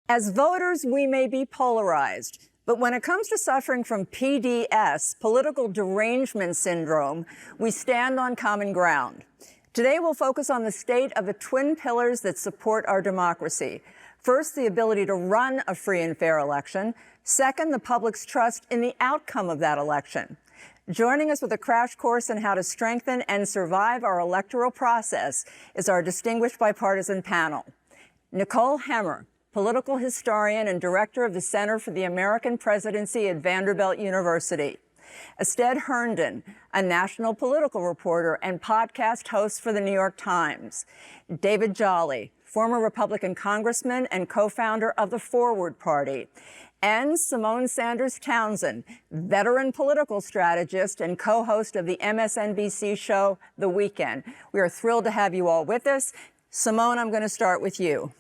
As voters, we may be polarized, but when it comes to suffering from PDS, political derangement syndrome, we stand on common ground. Today, we'll focus on the state of the twin pillars that support our democracy. First, the ability to run a free and fair election. Second, the public's trust in the outcome of that election. Joining us with a crash course on how to strengthen and survive our electoral process is our distinguished bipartisan panel. Nicole Hemmer, political historian and director of the Center for the American Presidency at Vanderbilt University. Ested Herndon, a national political reporter and podcast host for the New York Times. David Jolly, former Republican congressman and co-founder of the Forward Party. And Simone Sanders Townsend, veteran political strategist and co-host of the MSNBC show The Weekend. We are thrilled to have you all with us. Simone, I'm going to start with you.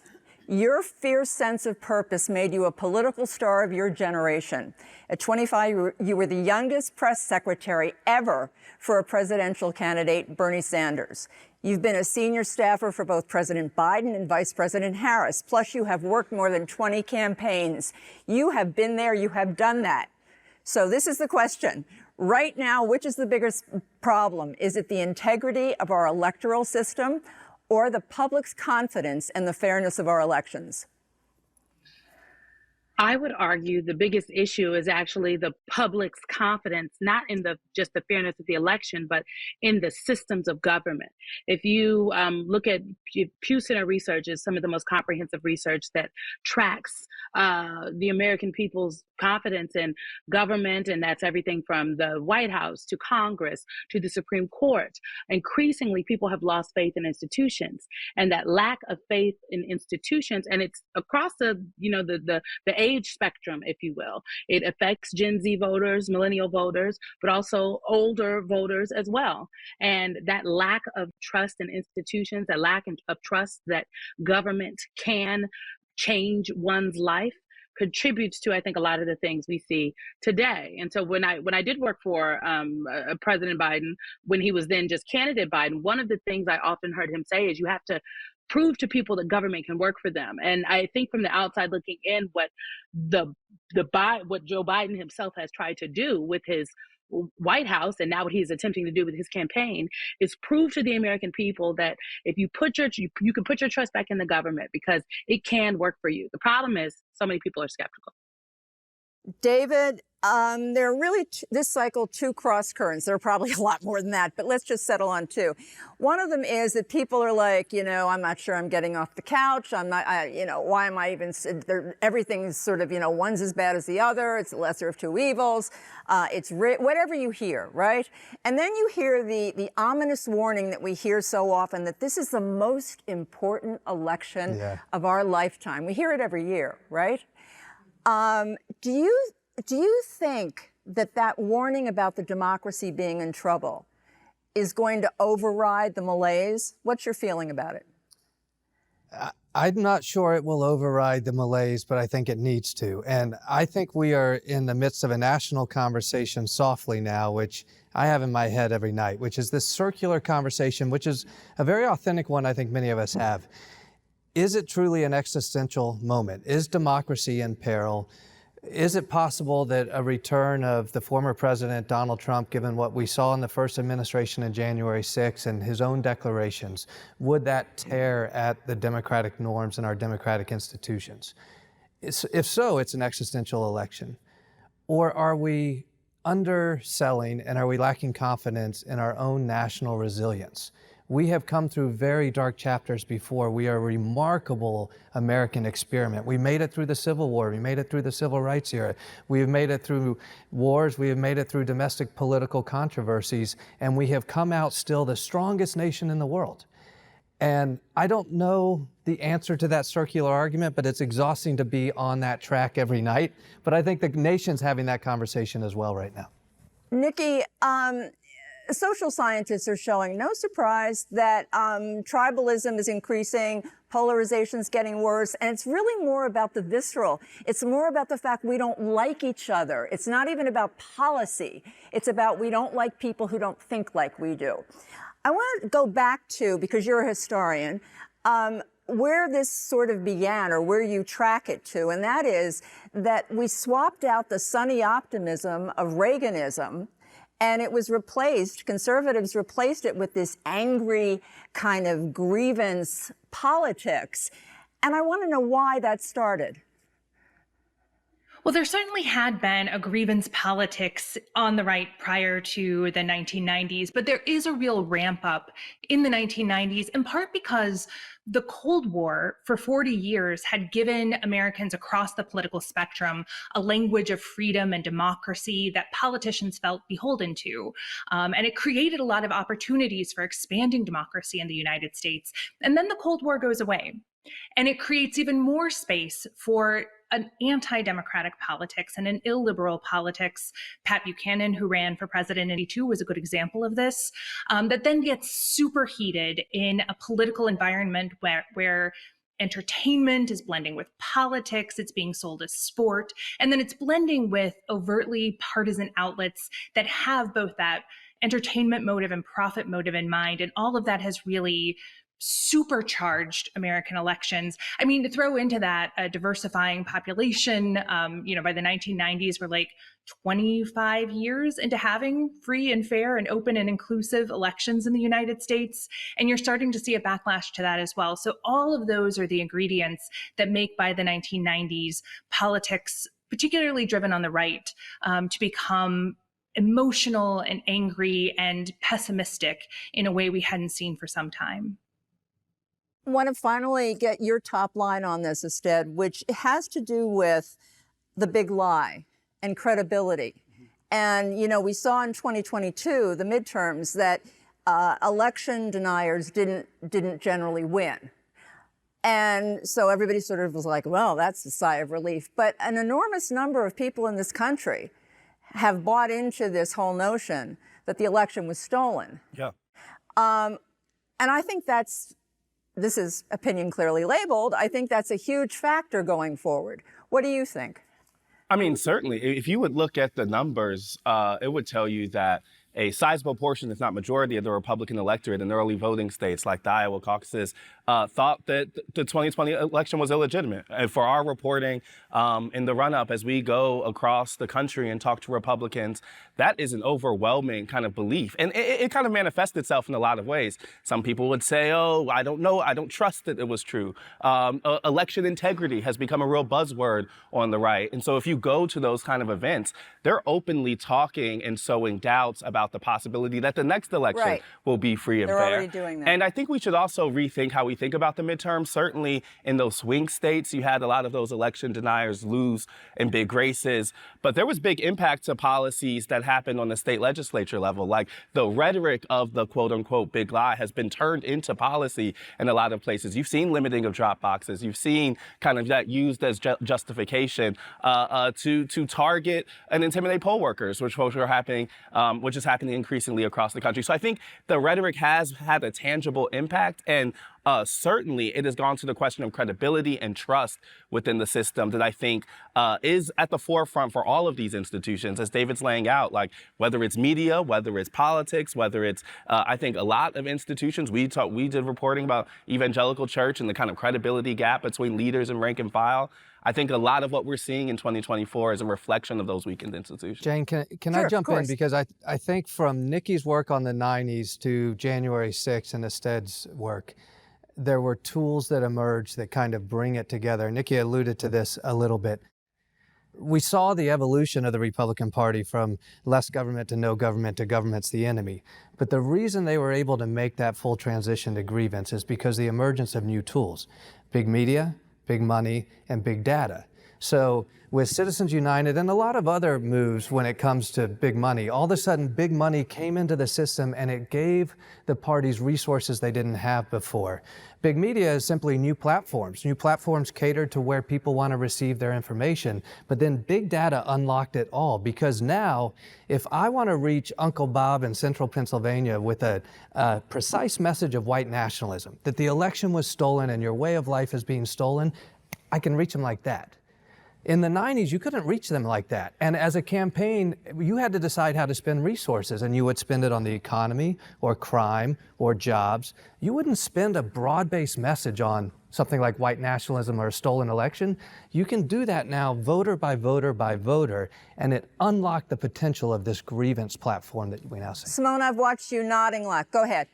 Your fierce sense of purpose made you a political star of your generation. At 25, you were the youngest press secretary ever for a presidential candidate, Bernie Sanders. You've been a senior staffer for both President Biden and Vice President Harris. Plus, you have worked more than 20 campaigns. You have been there. You have done that. So this is the question. Right now, which is the biggest problem? Is it the integrity of our electoral system or the public's confidence in the fairness of our elections? I would argue the biggest issue is actually the public's confidence, not in just the fairness of the election, but in the systems of government. If you look at Pew Center research, is some of the most comprehensive research that tracks the American people's confidence in government, and that's everything from the White House to Congress to the Supreme Court. Increasingly, people have lost faith in institutions, and that lack of faith in institutions, and it's across the age spectrum, if you will. It affects Gen Z voters, millennial voters, but also older voters as well. And that lack of trust in institutions, that lack of trust that government can change one's life contributes to, I think, a lot of the things we see today. And so when I did work for President Biden, when he was then just candidate Biden, one of the things I often heard him say is you have to prove to people that government can work for them. And I think from the outside looking in, what what Joe Biden himself has tried to do with his White House, and now what he's attempting to do with his campaign, is prove to the American people that if you you can put your trust back in the government because it can work for you. The problem is so many people are skeptical. David, there are really this cycle two cross currents. There are probably a lot more than that, but let's just settle on two. One of them is that people are like, I'm not sure I'm getting off the couch. I'm not, why am I even, everything's sort of, one's as bad as the other. It's the lesser of two evils. Whatever you hear, right? And then you hear the ominous warning that we hear so often that this is the most important election of our lifetime. We hear it every year, right? Do you think that warning about the democracy being in trouble is going to override the malaise? What's your feeling about it? I'm not sure it will override the malaise, but I think it needs to. And I think we are in the midst of a national conversation softly now, which I have in my head every night, which is this circular conversation, which is a very authentic one I think many of us have. Is it truly an existential moment? Is democracy in peril? Is it possible that a return of the former president, Donald Trump, given what we saw in the first administration in January 6 and his own declarations, would that tear at the democratic norms and our democratic institutions? If so, it's an existential election. Or are we underselling and are we lacking confidence in our own national resilience? We have come through very dark chapters before. We are a remarkable American experiment. We made it through the Civil War. We made it through the Civil Rights era. We have made it through wars. We have made it through domestic political controversies. And we have come out still the strongest nation in the world. And I don't know the answer to that circular argument, but it's exhausting to be on that track every night. But I think the nation's having that conversation as well right now. Nikki, social scientists are showing, no surprise, that tribalism is increasing, polarization is getting worse, and it's really more about the visceral. It's more about the fact we don't like each other. It's not even about policy. It's about we don't like people who don't think like we do. I want to go back to, because you're a historian, where this sort of began, or where you track it to, and that is that we swapped out the sunny optimism of Reaganism, and it was replaced, conservatives replaced it with this angry kind of grievance politics. And I want to know why that started. Well, there certainly had been a grievance politics on the right prior to the 1990s, but there is a real ramp up in the 1990s, in part because the Cold War for 40 years had given Americans across the political spectrum a language of freedom and democracy that politicians felt beholden to. And it created a lot of opportunities for expanding democracy in the United States. And then the Cold War goes away. And it creates even more space for an anti-democratic politics and an illiberal politics. Pat Buchanan, who ran for president in 1982, was a good example of this, that then gets superheated in a political environment where entertainment is blending with politics, it's being sold as sport, and then it's blending with overtly partisan outlets that have both that entertainment motive and profit motive in mind. And all of that has really supercharged American elections. I mean, to throw into that a diversifying population, by the 1990s, we're like 25 years into having free and fair and open and inclusive elections in the United States. And you're starting to see a backlash to that as well. So all of those are the ingredients that make, by the 1990s, politics, particularly driven on the right, to become emotional and angry and pessimistic in a way we hadn't seen for some time. I want to finally get your top line on this, Ested, which has to do with the big lie and credibility. And, we saw in 2022, the midterms, that election deniers didn't generally win. And so everybody sort of was like, well, that's a sigh of relief. But an enormous number of people in this country have bought into this whole notion that the election was stolen. Yeah. And I think this is opinion clearly labeled. I think that's a huge factor going forward. What do you think? I mean, certainly, if you would look at the numbers, it would tell you that a sizable portion, if not majority, of the Republican electorate in early voting states like the Iowa caucuses thought that the 2020 election was illegitimate. And for our reporting in the run-up, as we go across the country and talk to Republicans, that is an overwhelming kind of belief. And it kind of manifests itself in a lot of ways. Some people would say, oh, I don't know, I don't trust that it was true. Election integrity has become a real buzzword on the right. And so if you go to those kind of events, they're openly talking and sowing doubts about the possibility that the next election will be free and fair. They're already doing that. And I think we should also rethink how we think about the midterms. Certainly in those swing states, you had a lot of those election deniers lose in big races, but there was big impact to policies that happened on the state legislature level. Like the rhetoric of the quote unquote big lie has been turned into policy in a lot of places. You've seen limiting of drop boxes. You've seen kind of that used as justification to target and intimidate poll workers, which is happening increasingly across the country. So I think the rhetoric has had a tangible impact, and certainly it has gone to the question of credibility and trust within the system that I think is at the forefront for all of these institutions, as David's laying out, like whether it's media, whether it's politics, whether it's, I think a lot of institutions, we did reporting about evangelical church and the kind of credibility gap between leaders and rank and file. I think a lot of what we're seeing in 2024 is a reflection of those weakened institutions. Jane, can Sure, I jump in? Because I think from Nikki's work on the 90s to January 6th and Ested's work, there were tools that emerged that kind of bring it together. Nikki alluded to this a little bit. We saw the evolution of the Republican Party from less government to no government to government's the enemy. But the reason they were able to make that full transition to grievance is because the emergence of new tools, big media, big money, and big data. So with Citizens United and a lot of other moves when it comes to big money, all of a sudden big money came into the system and it gave the parties resources they didn't have before. Big media is simply new platforms. New platforms catered to where people want to receive their information. But then big data unlocked it all, because now if I want to reach Uncle Bob in central Pennsylvania with a precise message of white nationalism, that the election was stolen and your way of life is being stolen, I can reach them like that. In the 90s, you couldn't reach them like that. And as a campaign, you had to decide how to spend resources, and you would spend it on the economy or crime or jobs. You wouldn't spend a broad-based message on something like white nationalism or a stolen election. You can do that now voter by voter by voter, and it unlocked the potential of this grievance platform that we now see. Simone, I've watched you nodding like. Go ahead.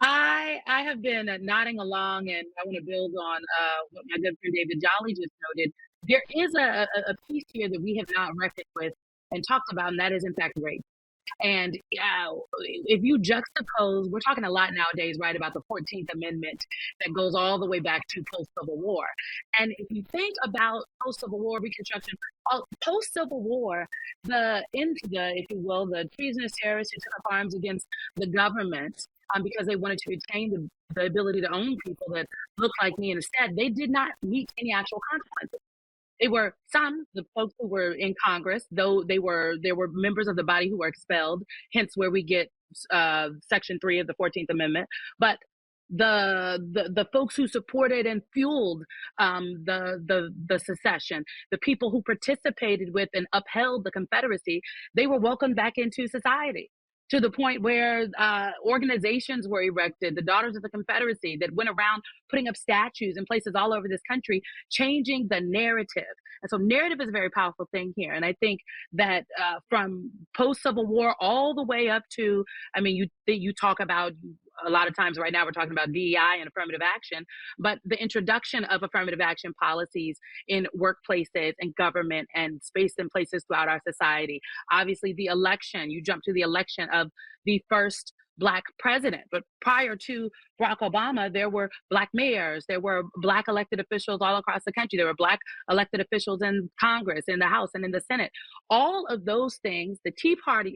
I have been nodding along, and I want to build on what my good friend David Jolly just noted. There is a piece here that we have not reckoned with and talked about, and that is, in fact, race. And if you juxtapose, we're talking a lot nowadays, right, about the 14th Amendment that goes all the way back to post-Civil War. And if you think about post-Civil War Reconstruction, post-Civil War, if you will, the treasonous terrorists who took up arms against the government because they wanted to retain the ability to own people that looked like me, and instead they did not meet any actual consequences. They were the folks who were in Congress, though there were members of the body who were expelled, hence where we get Section 3 of the 14th Amendment. But the folks who supported and fueled the secession, the people who participated with and upheld the Confederacy, they were welcomed back into society, to the point where organizations were erected, the Daughters of the Confederacy, that went around putting up statues in places all over this country, changing the narrative. And so narrative is a very powerful thing here. And I think that from post-Civil War all the way up to, I mean, you talk about, a lot of times right now we're talking about DEI and affirmative action, but the introduction of affirmative action policies in workplaces and government and space and places throughout our society. Obviously the election, you jump to the election of the first Black president, but prior to Barack Obama, there were Black mayors, there were Black elected officials all across the country, there were Black elected officials in Congress, in the House, and in the Senate. All of those things, the Tea Party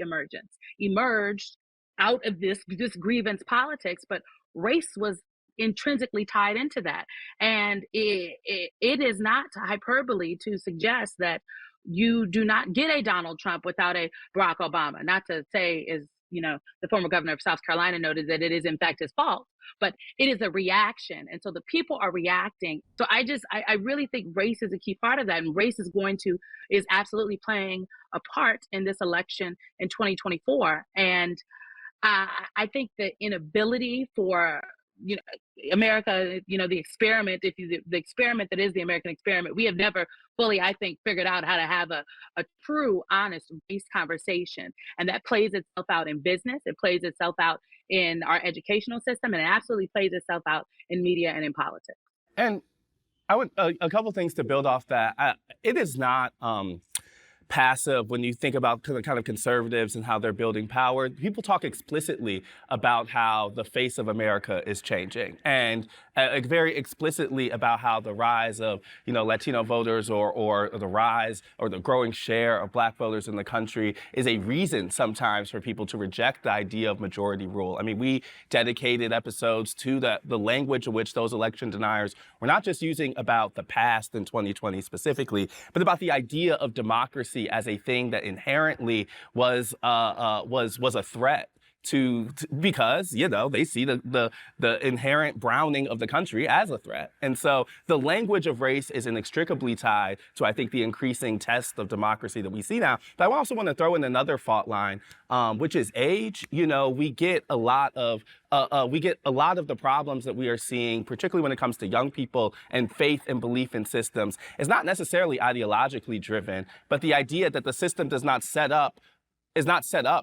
emerged out of this grievance politics, but race was intrinsically tied into that. And it is not hyperbole to suggest that you do not get a Donald Trump without a Barack Obama. Not to say, as the former governor of South Carolina noted, that it is in fact his fault, but it is a reaction. And so the people are reacting. So I really think race is a key part of that. And race is absolutely playing a part in this election in 2024. And I think the inability for America, the experiment, the experiment that is the American experiment, we have never fully, I think, figured out how to have a true, honest race conversation. And that plays itself out in business. It plays itself out in our educational system, and it absolutely plays itself out in media and in politics. And I would a couple things to build off that. It is not passive when you think about the kind of conservatives and how they're building power. People talk explicitly about how the face of America is changing, and very explicitly about how the rise of Latino voters or the rise or the growing share of Black voters in the country is a reason sometimes for people to reject the idea of majority rule. I mean, we dedicated episodes to the language in which those election deniers were not just using about the past in 2020 specifically, but about the idea of democracy as a thing that inherently was a threat because they see the inherent browning of the country as a threat. And so the language of race is inextricably tied to, I think, the increasing test of democracy that we see now. But I also want to throw in another fault line, which is age. We get a lot of the problems that we are seeing, particularly when it comes to young people and faith and belief in systems, is not necessarily ideologically driven, but the idea that the system is not set up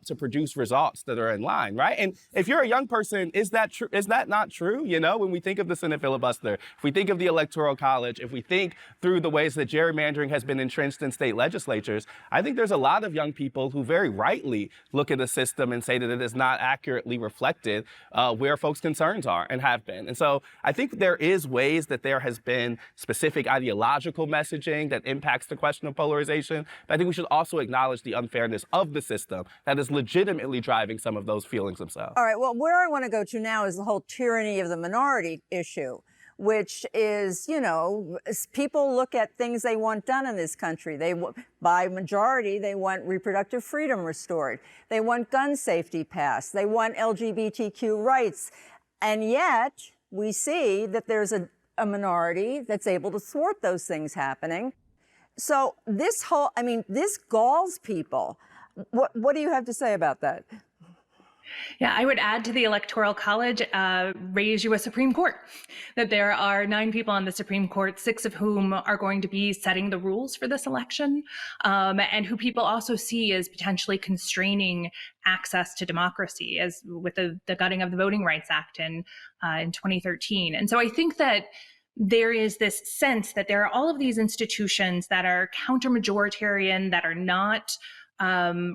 to produce results that are in line, right? And if you're a young person, is that true? Is that not true? When we think of the Senate filibuster, if we think of the Electoral College, if we think through the ways that gerrymandering has been entrenched in state legislatures, I think there's a lot of young people who very rightly look at the system and say that it is not accurately reflected where folks' concerns are and have been. And so I think there is ways that there has been specific ideological messaging that impacts the question of polarization, but I think we should also acknowledge the unfairness of the system that is legitimately driving some of those feelings themselves. All right, well, where I want to go to now is the whole tyranny of the minority issue, which is, people look at things they want done in this country. By majority, they want reproductive freedom restored. They want gun safety passed. They want LGBTQ rights. And yet we see that there's a a minority that's able to thwart those things happening. So this whole, I mean, this galls people. What do you have to say about that? Yeah, I would add to the Electoral College, raise you a Supreme Court, that there are 9 people on the Supreme Court, 6 of whom are going to be setting the rules for this election, and who people also see as potentially constraining access to democracy, as with the gutting of the Voting Rights Act in 2013. And so I think that there is this sense that there are all of these institutions that are counter-majoritarian, that are not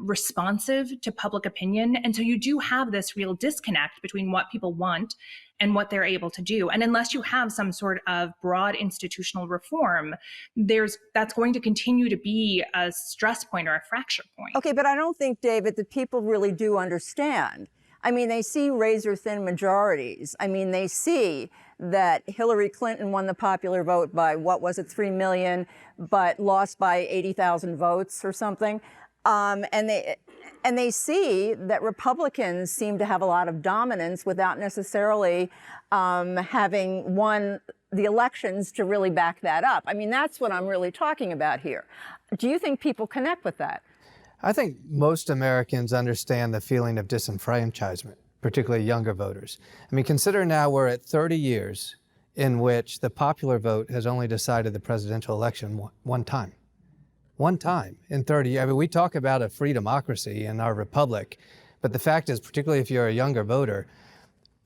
responsive to public opinion. And so you do have this real disconnect between what people want and what they're able to do. And unless you have some sort of broad institutional reform, that's going to continue to be a stress point or a fracture point. Okay, but I don't think, David, that people really do understand. I mean, they see razor-thin majorities. I mean, they see that Hillary Clinton won the popular vote by, 3 million, but lost by 80,000 votes or something. And they see that Republicans seem to have a lot of dominance without necessarily having won the elections to really back that up. I mean, that's what I'm really talking about here. Do you think people connect with that? I think most Americans understand the feeling of disenfranchisement, particularly younger voters. I mean, consider now we're at 30 years in which the popular vote has only decided the presidential election one time. One time in 30 years. I mean, we talk about a free democracy in our republic, but the fact is, particularly if you're a younger voter,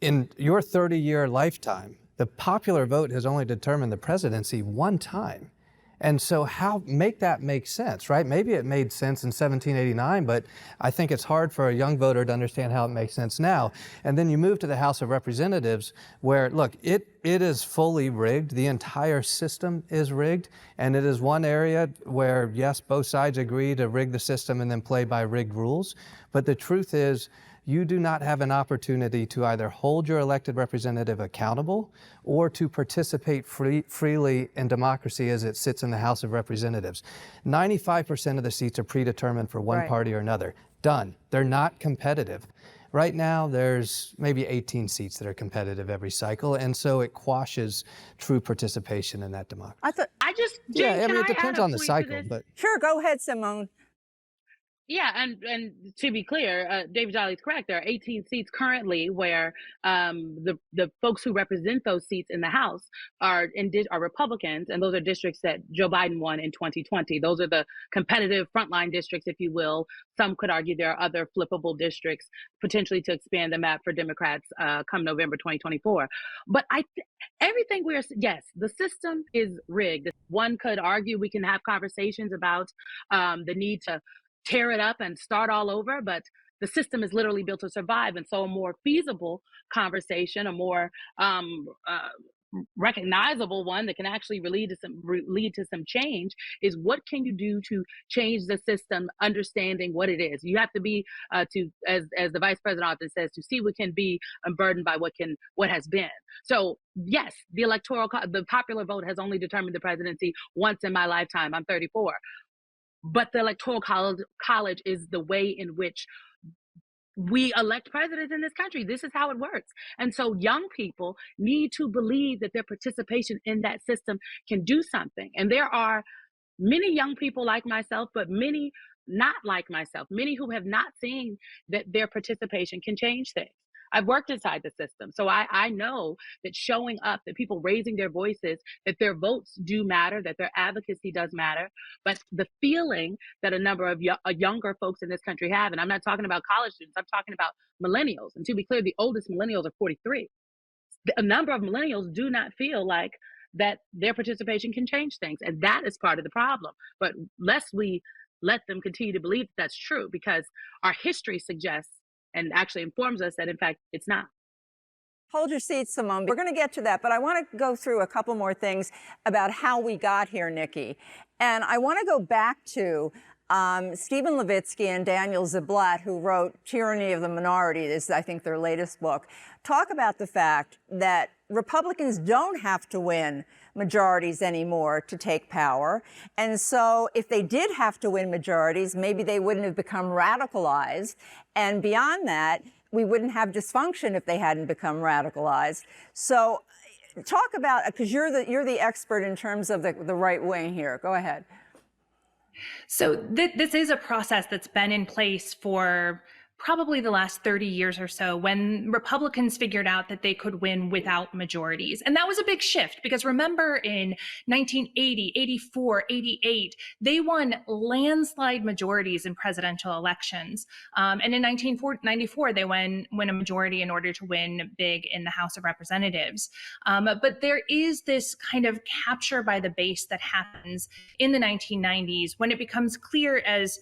in your 30-year lifetime, the popular vote has only determined the presidency one time. And so how make that make sense, right? Maybe it made sense in 1789, but I think it's hard for a young voter to understand how it makes sense now. And then you move to the House of Representatives where, look, it is fully rigged. The entire system is rigged. And it is one area where, yes, both sides agree to rig the system and then play by rigged rules. But the truth is, you do not have an opportunity to either hold your elected representative accountable or to participate freely in democracy as it sits in the House of Representatives. 95% of the seats are predetermined for one party or another. Done. They're not competitive. Right now, there's maybe 18 seats that are competitive every cycle, and so it quashes true participation in that democracy. Jane, I mean, it depends on the cycle, but Sure, go ahead, Simone. Yeah, and to be clear, David Jolly's correct. There are 18 seats currently where the folks who represent those seats in the House are Republicans, and those are districts that Joe Biden won in 2020. Those are the competitive frontline districts, if you will. Some could argue there are other flippable districts potentially to expand the map for Democrats come November 2024. But everything yes, the system is rigged. One could argue we can have conversations about the need to tear it up and start all over, but the system is literally built to survive. And so a more feasible conversation, a more recognizable one that can actually lead to some change is, what can you do to change the system, understanding what it is. You have to be as the vice president often says, to see what can be unburdened by what has been. So yes, the popular vote has only determined the presidency once in my lifetime. I'm 34. But the Electoral College is the way in which we elect presidents in this country. This is how it works. And so young people need to believe that their participation in that system can do something. And there are many young people like myself, but many not like myself, many who have not seen that their participation can change things. I've worked inside the system. So I know that showing up, that people raising their voices, that their votes do matter, that their advocacy does matter. But the feeling that a number of younger folks in this country have, and I'm not talking about college students, I'm talking about millennials. And to be clear, the oldest millennials are 43. A number of millennials do not feel like that their participation can change things. And that is part of the problem. But lest we let them continue to believe that's true, because our history suggests and actually informs us that, in fact, it's not. Hold your seat, Simone. We're going to get to that, but I want to go through a couple more things about how we got here, Nikki. And I want to go back to Stephen Levitsky and Daniel Ziblatt, who wrote Tyranny of the Minority, this is, I think, their latest book, talk about the fact that Republicans don't have to win majorities anymore to take power. And so if they did have to win majorities, maybe they wouldn't have become radicalized. And beyond that, we wouldn't have dysfunction if they hadn't become radicalized. So talk about, because you're the expert in terms of the right wing here. Go ahead. So this is a process that's been in place for probably the last 30 years or so, when Republicans figured out that they could win without majorities. And that was a big shift, because remember, in 1980, 84, 88, they won landslide majorities in presidential elections. And in 1994, they win a majority in order to win big in the House of Representatives. But there is this kind of capture by the base that happens in the 1990s when it becomes clear as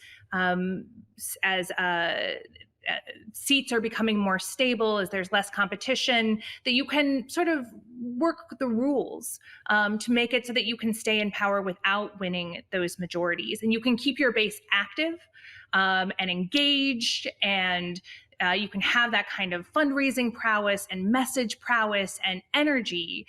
seats are becoming more stable, as there's less competition, that you can sort of work the rules to make it so that you can stay in power without winning those majorities. And you can keep your base active and engaged, and you can have that kind of fundraising prowess and message prowess and energy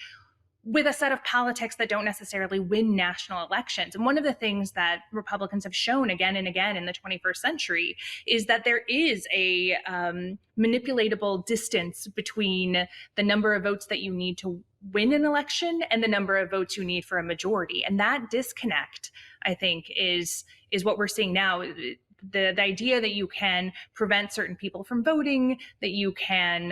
with a set of politics that don't necessarily win national elections. And one of the things that Republicans have shown again and again in the 21st century is that there is a manipulatable distance between the number of votes that you need to win an election and the number of votes you need for a majority. And that disconnect, I think, is what we're seeing now. The idea that you can prevent certain people from voting, that you can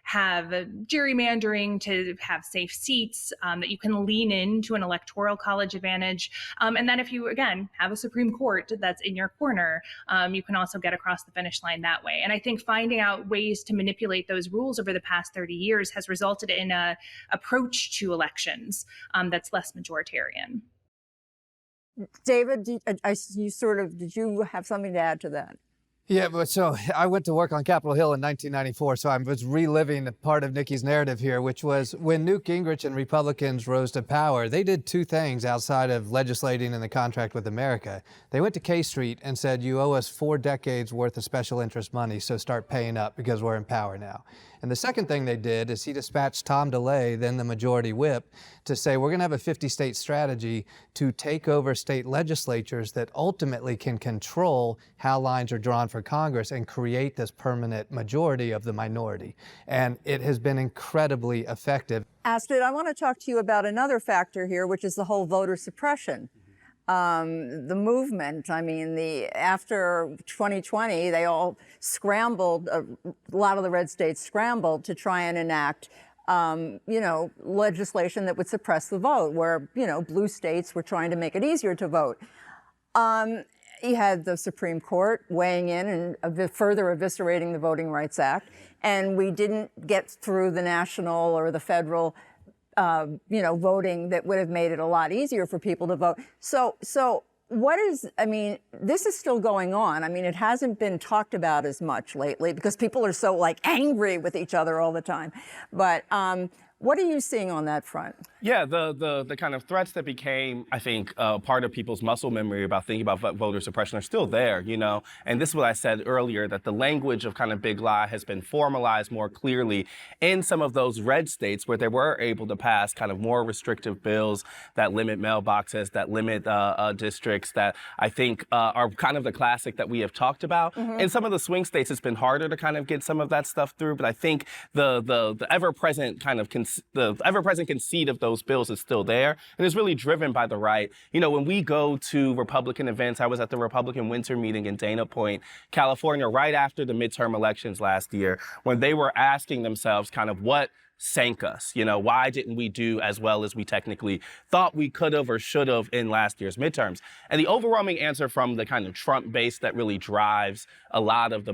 have gerrymandering to have safe seats, that you can lean into an electoral college advantage, and that if you, again, have a Supreme Court that's in your corner, you can also get across the finish line that way. And I think finding out ways to manipulate those rules over the past 30 years has resulted in an approach to elections that's less majoritarian. David, did you have something to add to that? Yeah, but so I went to work on Capitol Hill in 1994, so I was reliving part of Nikki's narrative here, which was when Newt Gingrich and Republicans rose to power, they did two things outside of legislating in the contract with America. They went to K Street and said, you owe us 4 decades worth of special interest money, so start paying up because we're in power now. And the second thing they did is he dispatched Tom DeLay, then the majority whip, to say we're going to have a 50-state strategy to take over state legislatures that ultimately can control how lines are drawn for Congress and create this permanent majority of the minority. And it has been incredibly effective. Astrid, I want to talk to you about another factor here, which is the whole voter suppression. The movement, I mean, after 2020, they all scrambled, a lot of the red states scrambled to try and enact, legislation that would suppress the vote, where, blue states were trying to make it easier to vote. You had the Supreme Court weighing in and further eviscerating the Voting Rights Act, and we didn't get through the national or the federal voting that would have made it a lot easier for people to vote. So this is still going on. I mean, it hasn't been talked about as much lately because people are so angry with each other all the time. But what are you seeing on that front? Yeah, the kind of threats that became, I think, part of people's muscle memory about thinking about voter suppression are still there, And this is what I said earlier, that the language of kind of big lie has been formalized more clearly in some of those red states where they were able to pass kind of more restrictive bills that limit mailboxes, that limit districts, that I think are kind of the classic that we have talked about. Mm-hmm. In some of the swing states, it's been harder to kind of get some of that stuff through, but I think the ever-present kind of the ever-present conceit of those bills is still there, and it's really driven by the right. When we go to Republican events, I was at the Republican winter meeting in Dana Point, California, right after the midterm elections last year, when they were asking themselves kind of what sank us, why didn't we do as well as we technically thought we could have or should have in last year's midterms? And the overwhelming answer from the kind of Trump base that really drives a lot of the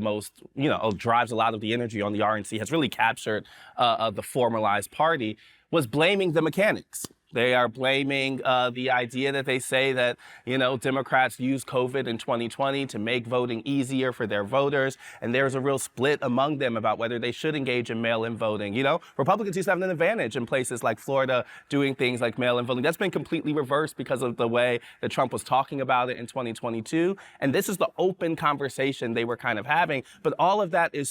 energy on the RNC, has really captured the formalized party, was blaming the mechanics. They are blaming the idea that they say that, Democrats used COVID in 2020 to make voting easier for their voters. And there's a real split among them about whether they should engage in mail-in voting. Republicans used to have an advantage in places like Florida doing things like mail-in voting. That's been completely reversed because of the way that Trump was talking about it in 2022. And this is the open conversation they were kind of having. But all of that it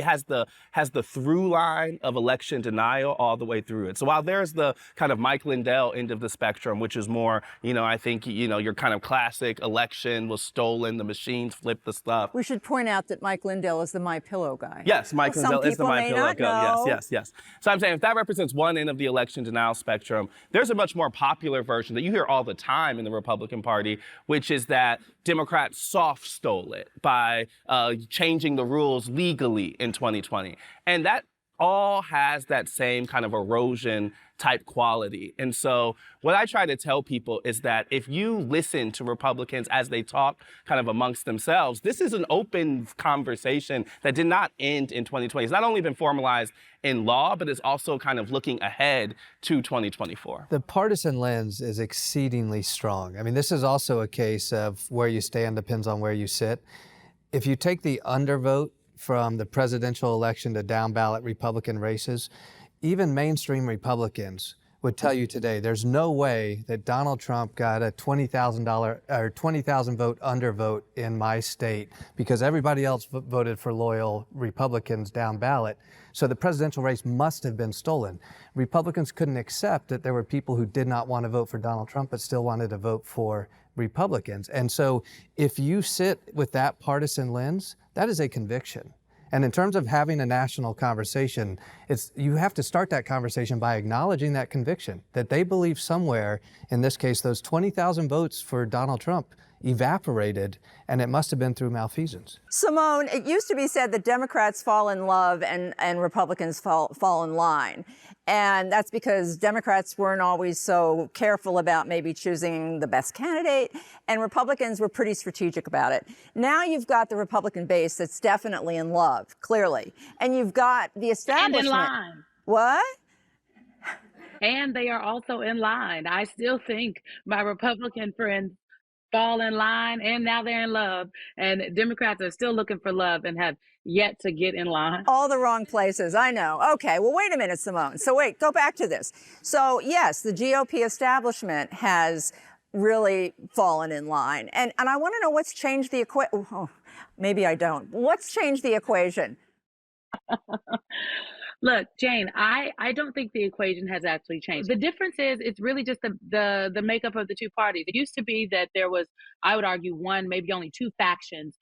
has the through line of election denial all the way through it. So while there's the kind of Mike Lindell end of the spectrum, which is more, I think, your kind of classic election was stolen, the machines flipped the stuff. We should point out that Mike Lindell is the MyPillow guy. Yes, Mike Lindell is the MyPillow guy. Yes. Yes. So I'm saying if that represents one end of the election denial spectrum, there's a much more popular version that you hear all the time in the Republican Party, which is that Democrats soft stole it by changing the rules legally in 2020. And that all has that same kind of erosion type quality. And so what I try to tell people is that if you listen to Republicans as they talk kind of amongst themselves, this is an open conversation that did not end in 2020. It's not only been formalized in law, but it's also kind of looking ahead to 2024. The partisan lens is exceedingly strong. I mean, this is also a case of where you stand depends on where you sit. If you take the undervote from the presidential election to down ballot Republican races, even mainstream Republicans would tell you today there's no way that Donald Trump got a $20,000 or 20,000 vote undervote in my state because everybody else voted for loyal Republicans down ballot. So the presidential race must have been stolen. Republicans couldn't accept that there were people who did not want to vote for Donald Trump but still wanted to vote for Republicans. And so if you sit with that partisan lens, that is a conviction. And in terms of having a national conversation, you have to start that conversation by acknowledging that conviction, that they believe somewhere, in this case, those 20,000 votes for Donald Trump evaporated, and it must have been through malfeasance. Simone, it used to be said that Democrats fall in love and Republicans fall in line. And that's because Democrats weren't always so careful about maybe choosing the best candidate, and Republicans were pretty strategic about it. Now you've got the Republican base that's definitely in love, clearly. And you've got the establishment. And in line. What? And they are also in line. I still think my Republican friends fall in line, and now they're in love. And Democrats are still looking for love and have yet to get in line. All the wrong places, I know. Okay, well, wait a minute, Simone. So wait, go back to this. So yes, the GOP establishment has really fallen in line. And I want to know what's changed the equation. Oh, maybe I don't. What's changed the equation? Look, Jane, I don't think the equation has actually changed. The difference is it's really just the makeup of the two parties. It used to be that there was, I would argue, one, maybe only two factions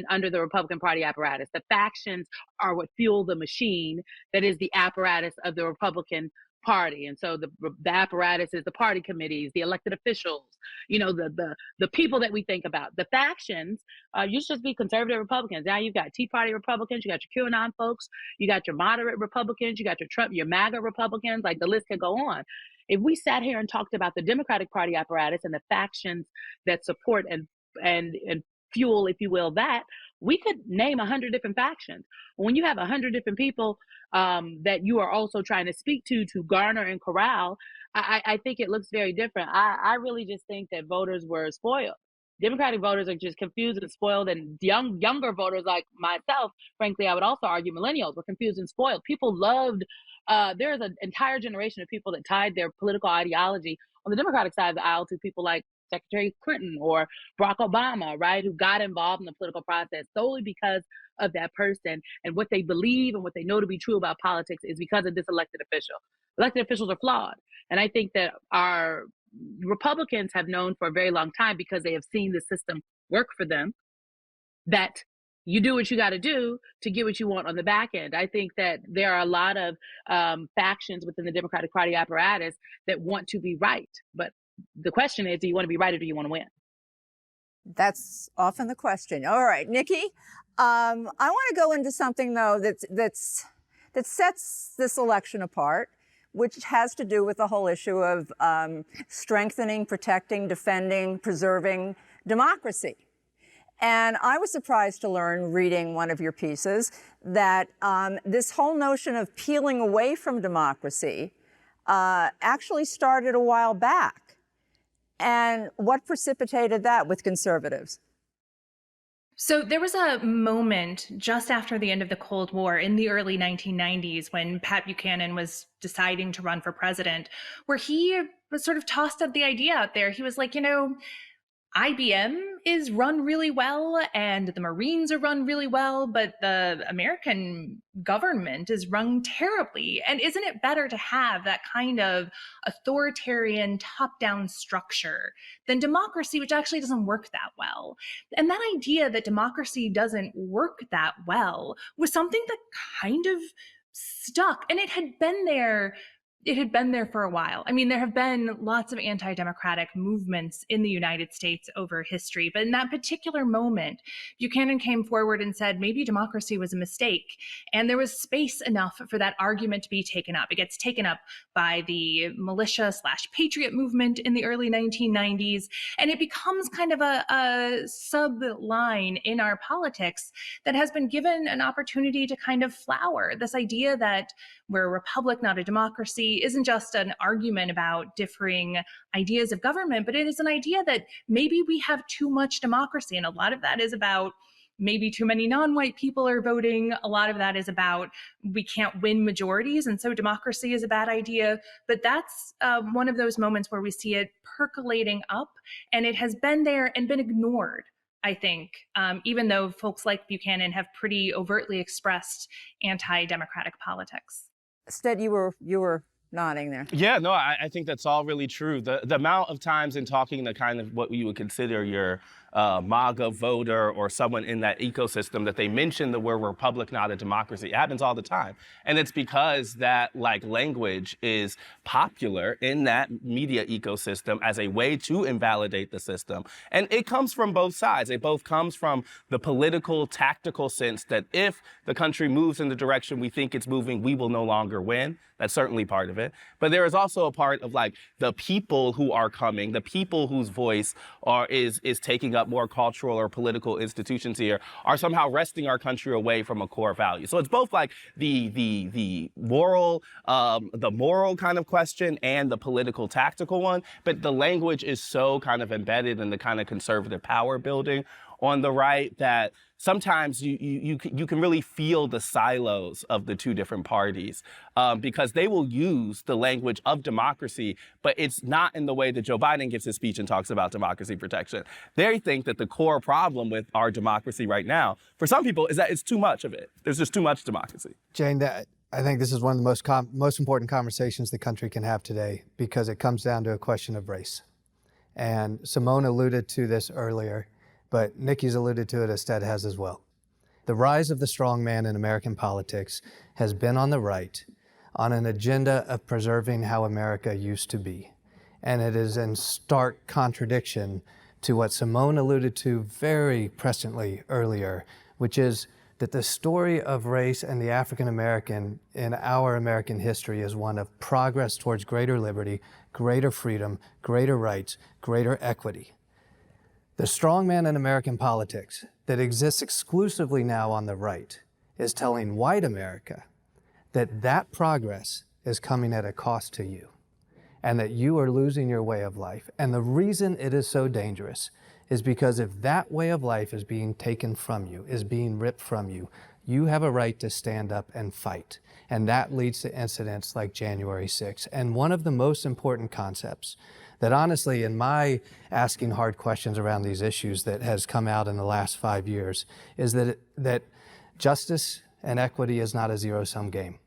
under the Republican Party apparatus. The factions are what fuel the machine that is the apparatus of the Republican Party. And so the apparatus is the party committees, the elected officials, the people that we think about. The factions used to just be conservative Republicans. Now you've got Tea Party Republicans, you got your QAnon folks, you got your moderate Republicans, you got your Trump, your MAGA Republicans, like the list could go on. If we sat here and talked about the Democratic Party apparatus and the factions that support and fuel, if you will, that, we could name 100 different factions. When you have 100 different people that you are also trying to speak to garner and corral, I think it looks very different. I really just think that voters were spoiled. Democratic voters are just confused and spoiled, and younger voters like myself, frankly, I would also argue millennials were confused and spoiled. People loved, there's an entire generation of people that tied their political ideology on the Democratic side of the aisle to people like Secretary Clinton or Barack Obama, right, who got involved in the political process solely because of that person, and what they believe and what they know to be true about politics is because of this elected official. Elected officials are flawed. And I think that our Republicans have known for a very long time, because they have seen the system work for them, that you do what you got to do to get what you want on the back end. I think that there are a lot of factions within the Democratic Party apparatus that want to be right. But the question is, do you want to be right or do you want to win? That's often the question. All right, Nikki, I want to go into something, though, that sets this election apart, which has to do with the whole issue of strengthening, protecting, defending, preserving democracy. And I was surprised to learn, reading one of your pieces, that this whole notion of peeling away from democracy actually started a while back. And what precipitated that with conservatives? So there was a moment just after the end of the Cold War in the early 1990s when Pat Buchanan was deciding to run for president, where he was sort of tossed out the idea out there. He was like, IBM is run really well and the Marines are run really well, but the American government is run terribly. And isn't it better to have that kind of authoritarian top-down structure than democracy, which actually doesn't work that well? And that idea that democracy doesn't work that well was something that kind of stuck, and it had been there for a while. I mean, there have been lots of anti-democratic movements in the United States over history, but in that particular moment, Buchanan came forward and said maybe democracy was a mistake, and there was space enough for that argument to be taken up. It gets taken up by the militia/patriot movement in the early 1990s, and it becomes kind of a sub-line in our politics that has been given an opportunity to kind of flower. This idea that we're a republic, not a democracy, isn't just an argument about differing ideas of government, but it is an idea that maybe we have too much democracy. And a lot of that is about maybe too many non-white people are voting. A lot of that is about we can't win majorities, and so democracy is a bad idea. But that's one of those moments where we see it percolating up, and it has been there and been ignored, I think, even though folks like Buchanan have pretty overtly expressed anti-democratic politics. Stead, you were nodding there. Yeah, no, I think that's all really true. The amount of times in talking to kind of what you would consider your MAGA voter or someone in that ecosystem that they mention that we're a republic, not a democracy. It happens all the time. And it's because that language is popular in that media ecosystem as a way to invalidate the system. And it comes from both sides. It both comes from the political, tactical sense that if the country moves in the direction we think it's moving, we will no longer win. That's certainly part of it. But there is also a part of the people who are coming, the people whose voice is taking up more cultural or political institutions here, are somehow wresting our country away from a core value. So it's both the moral kind of question and the political tactical one. But the language is so kind of embedded in the kind of conservative power building on the right that sometimes you can really feel the silos of the two different parties because they will use the language of democracy, but it's not in the way that Joe Biden gives his speech and talks about democracy protection. They think that the core problem with our democracy right now, for some people, is that it's too much of it. There's just too much democracy. Jane, I think this is one of the most important conversations the country can have today because it comes down to a question of race. And Simone alluded to this earlier, but Nikki's alluded to it as Stead has as well. The rise of the strong man in American politics has been on the right on an agenda of preserving how America used to be. And it is in stark contradiction to what Simone alluded to very presciently earlier, which is that the story of race and the African American in our American history is one of progress towards greater liberty, greater freedom, greater rights, greater equity. The strongman in American politics that exists exclusively now on the right is telling white America that progress is coming at a cost to you and that you are losing your way of life. And the reason it is so dangerous is because if that way of life is being taken from you, is being ripped from you, you have a right to stand up and fight. And that leads to incidents like January 6th. And one of the most important concepts that honestly, in my asking hard questions around these issues that has come out in the last 5 years, is that justice and equity is not a zero-sum game.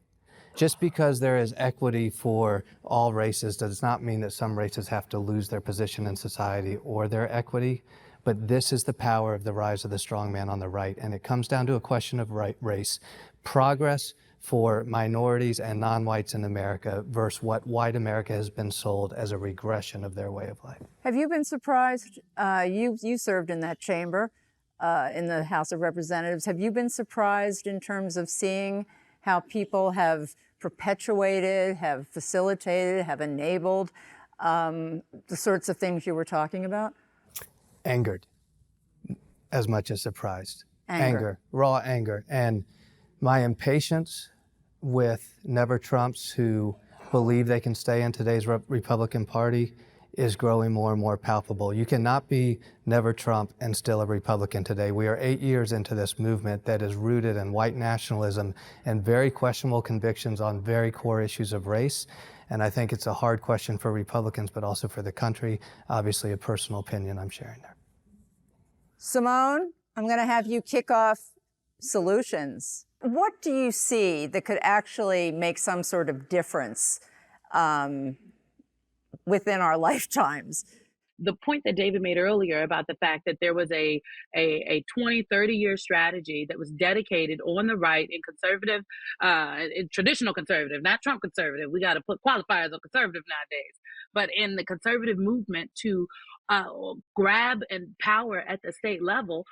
Just because there is equity for all races does not mean that some races have to lose their position in society or their equity. But this is the power of the rise of the strong man on the right. And it comes down to a question of race, progress for minorities and non-whites in America versus what white America has been sold as a regression of their way of life. Have you been surprised? You served in that chamber in the House of Representatives. Have you been surprised in terms of seeing how people have perpetuated, have facilitated, have enabled the sorts of things you were talking about? Angered, as much as surprised. Anger. Raw anger. And my impatience with never Trumps who believe they can stay in today's Republican Party is growing more and more palpable. You cannot be never Trump and still a Republican today. We are 8 years into this movement that is rooted in white nationalism and very questionable convictions on very core issues of race. And I think it's a hard question for Republicans, but also for the country. Obviously, a personal opinion I'm sharing there. Simone, I'm going to have you kick off solutions. What do you see that could actually make some sort of difference within our lifetimes? The point that David made earlier about the fact that there was a 20, 30-year strategy that was dedicated on the right in conservative, in traditional conservative, not Trump conservative. We got to put qualifiers on conservative nowadays, but in the conservative movement to grab and power at the state level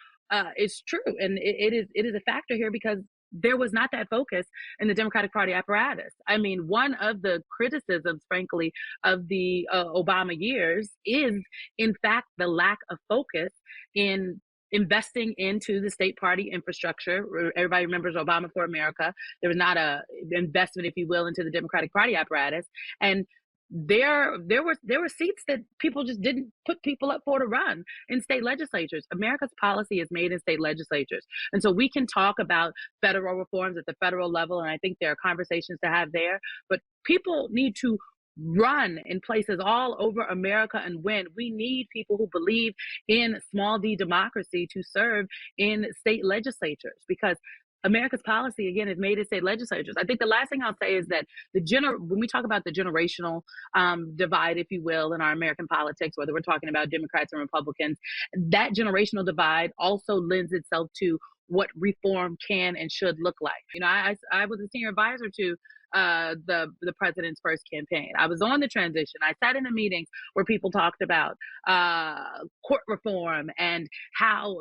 is true. And it is a factor here because there was not that focus in the Democratic Party apparatus. I mean, one of the criticisms, frankly, of the Obama years is, in fact, the lack of focus in investing into the state party infrastructure. Everybody remembers Obama for America. There was not a investment, if you will, into the Democratic Party apparatus. And there were seats that people just didn't put people up for to run in state legislatures. America's policy is made in state legislatures. And so we can talk about federal reforms at the federal level, and I think there are conversations to have there, but people need to run in places all over America and win. We need people who believe in small d democracy to serve in state legislatures, because America's policy, again, is made in state legislatures. I think the last thing I'll say is that when we talk about the generational divide, if you will, in our American politics, whether we're talking about Democrats and Republicans, that generational divide also lends itself to what reform can and should look like. You know, I was a senior advisor to the president's first campaign. I was on the transition. I sat in the meetings where people talked about court reform and how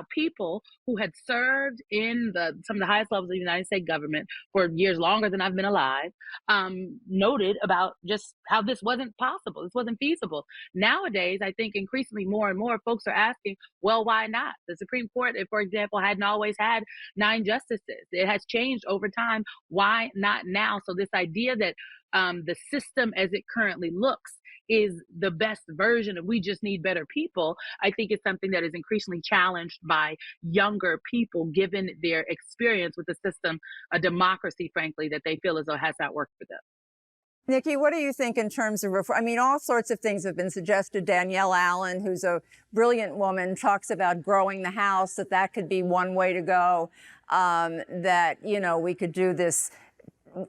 people who had served in some of the highest levels of the United States government for years longer than I've been alive noted about just how this wasn't possible. This wasn't feasible. Nowadays, I think increasingly more and more folks are asking, well, why not? The Supreme Court, for example, hadn't always had 9 justices. It has changed over time. Why not now? So this idea that the system as it currently looks is the best version of we just need better people, I think is something that is increasingly challenged by younger people, given their experience with the system, a democracy, frankly, that they feel as though has not worked for them. Nikki, what do you think in terms of reform? I mean, all sorts of things have been suggested. Danielle Allen, who's a brilliant woman, talks about growing the House, that could be one way to go, that, you know, we could do this.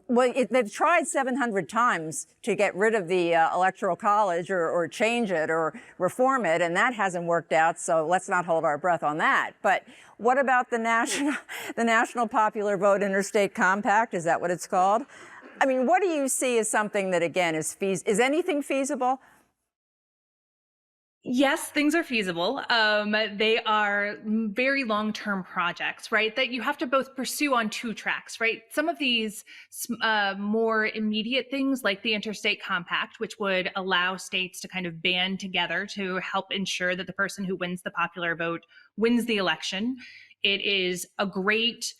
Well, they've tried 700 times to get rid of the electoral college or change it or reform it, and that hasn't worked out, so let's not hold our breath on that. But what about the National Popular Vote Interstate Compact? Is that what it's called? I mean, what do you see as something that, again, is anything feasible? Yes, things are feasible. They are very long-term projects, right? That you have to both pursue on 2 tracks, right? Some of these more immediate things like the Interstate Compact, which would allow states to kind of band together to help ensure that the person who wins the popular vote wins the election. It is a great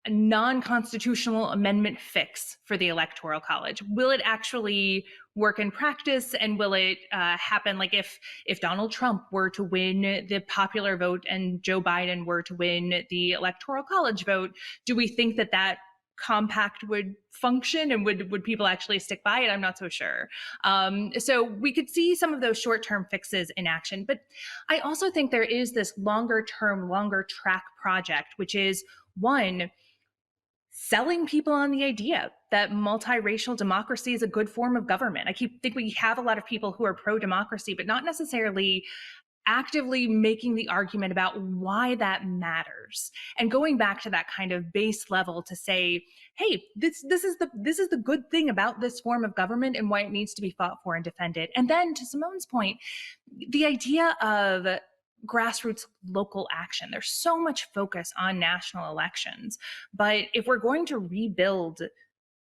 non-constitutional amendment fix for the Electoral College. Will it actually work in practice, and will it happen? Like if Donald Trump were to win the popular vote and Joe Biden were to win the Electoral College vote, do we think that compact would function, and would people actually stick by it? I'm not so sure. So we could see some of those short-term fixes in action, but I also think there is this longer track project, which is one, selling people on the idea that multiracial democracy is a good form of government. I think we have a lot of people who are pro-democracy, but not necessarily actively making the argument about why that matters, and going back to that kind of base level to say, hey, this is the good thing about this form of government and why it needs to be fought for and defended. And then to Simone's point, the idea of grassroots local action. There's so much focus on national elections, but if we're going to rebuild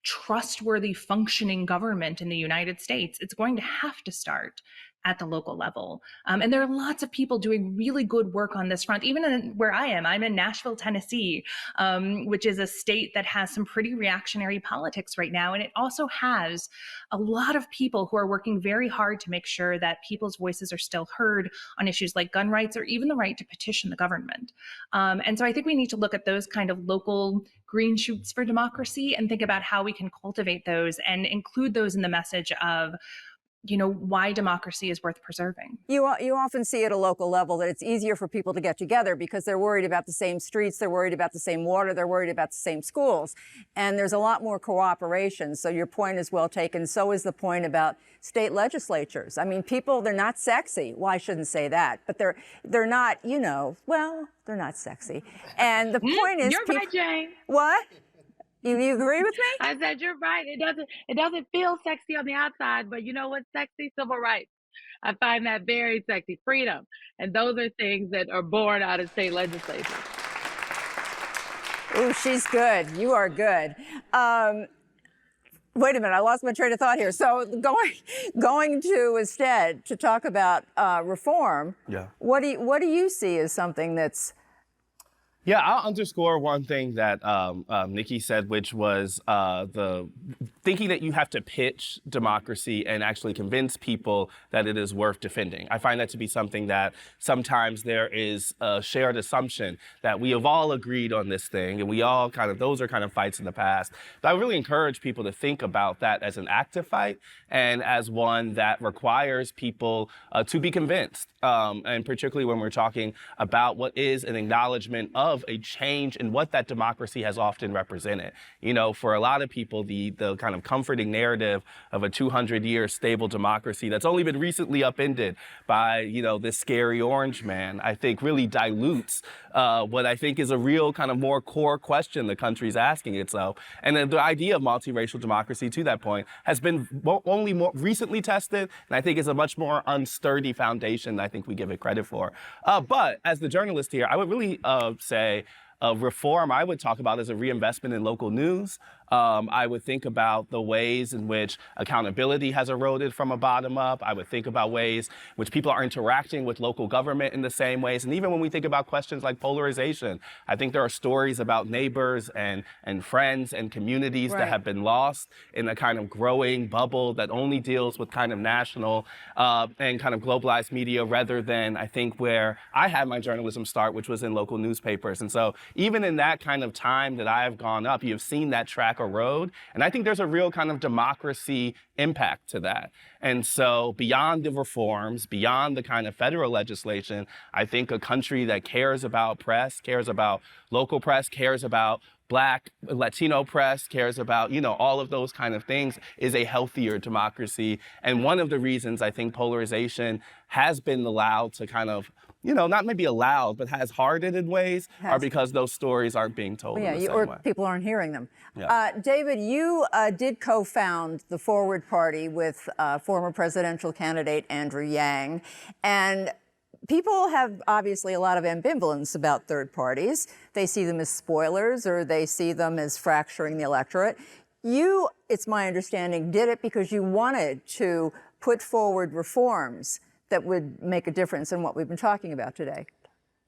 trustworthy, functioning government in the United States, it's going to have to start at the local level. And there are lots of people doing really good work on this front, even where I am. I'm in Nashville, Tennessee, which is a state that has some pretty reactionary politics right now. And it also has a lot of people who are working very hard to make sure that people's voices are still heard on issues like gun rights or even the right to petition the government. And so I think we need to look at those kind of local green shoots for democracy and think about how we can cultivate those and include those in the message of why democracy is worth preserving. You often see at a local level that it's easier for people to get together because they're worried about the same streets, they're worried about the same water, they're worried about the same schools. And there's a lot more cooperation. So your point is well taken. So is the point about state legislatures. I mean, people, they're not sexy. Well, I shouldn't say that, but they're not, they're not sexy. And the point is... You're right, Jane. What? You agree with me? I said you're right. It doesn't feel sexy on the outside, but you know what's sexy? Civil rights. I find that very sexy. Freedom. And those are things that are born out of state legislatures. Ooh, she's good. You are good. Wait a minute, I lost my train of thought here. So going to instead to talk about reform. Yeah. What do you see as something that's... Yeah, I'll underscore one thing that Nikki said, which was the thinking that you have to pitch democracy and actually convince people that it is worth defending. I find that to be something that sometimes there is a shared assumption that we have all agreed on this thing, and we all those are kind of fights in the past. But I really encourage people to think about that as an active fight and as one that requires people to be convinced, and particularly when we're talking about what is an acknowledgement of a change in what that democracy has often represented. For a lot of people, the kind of comforting narrative of a 200-year stable democracy that's only been recently upended by, this scary orange man, I think really dilutes what I think is a real kind of more core question the country's asking itself. And then the idea of multiracial democracy, to that point, has been only more recently tested, and I think is a much more unsturdy foundation than I think we give it credit for. But as the journalist here, I would really say reform I would talk about as a reinvestment in local news. I would think about the ways in which accountability has eroded from a bottom up. I would think about ways in which people are interacting with local government in the same ways. And even when we think about questions like polarization, I think there are stories about neighbors and friends and communities that have been lost in a kind of growing bubble that only deals with kind of national and kind of globalized media rather than, I think, where I had my journalism start, which was in local newspapers. And so even in that kind of time that I have gone up, you've seen that track erode. And I think there's a real kind of democracy impact to that. And so beyond the reforms, beyond the kind of federal legislation, I think a country that cares about press, cares about local press, cares about Black, Latino press, cares about, all of those kind of things is a healthier democracy. And one of the reasons I think polarization has been allowed to kind of, not maybe allowed, but has hardened in ways are because those stories aren't being told in the same way. People aren't hearing them. Yeah. David, you did co-found the Forward Party with former presidential candidate Andrew Yang. And people have obviously a lot of ambivalence about third parties. They see them as spoilers or they see them as fracturing the electorate. You, it's my understanding, did it because you wanted to put forward reforms that would make a difference in what we've been talking about today.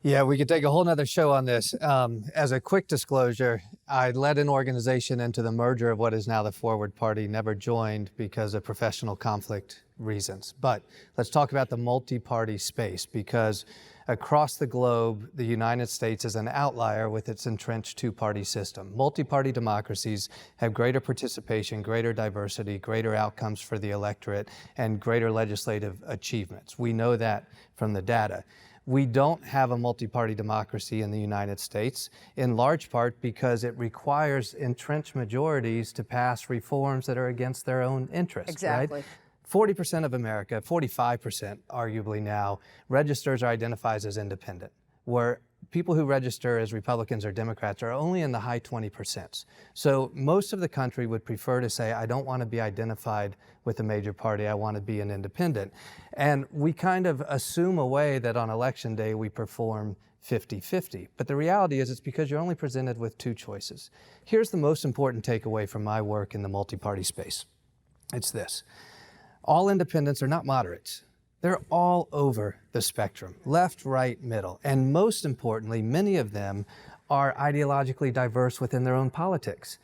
Yeah, we could take a whole nother show on this. As a quick disclosure, I led an organization into the merger of what is now the Forward Party, never joined because of professional conflict reasons. But let's talk about the multi-party space, because across the globe, the United States is an outlier with its entrenched two-party system. Multi-party democracies have greater participation, greater diversity, greater outcomes for the electorate, and greater legislative achievements. We know that from the data. We don't have a multi-party democracy in the United States, in large part because it requires entrenched majorities to pass reforms that are against their own interests. Exactly. Right? 40% of America, 45% arguably now, registers or identifies as independent, where people who register as Republicans or Democrats are only in the high 20%. So most of the country would prefer to say, I don't want to be identified with a major party, I want to be an independent. And we kind of assume away that on election day we perform 50-50. But the reality is it's because you're only presented with two choices. Here's the most important takeaway from my work in the multi-party space. It's this. All independents are not moderates. They're all over the spectrum, left, right, middle. And most importantly, many of them are ideologically diverse within their own politics.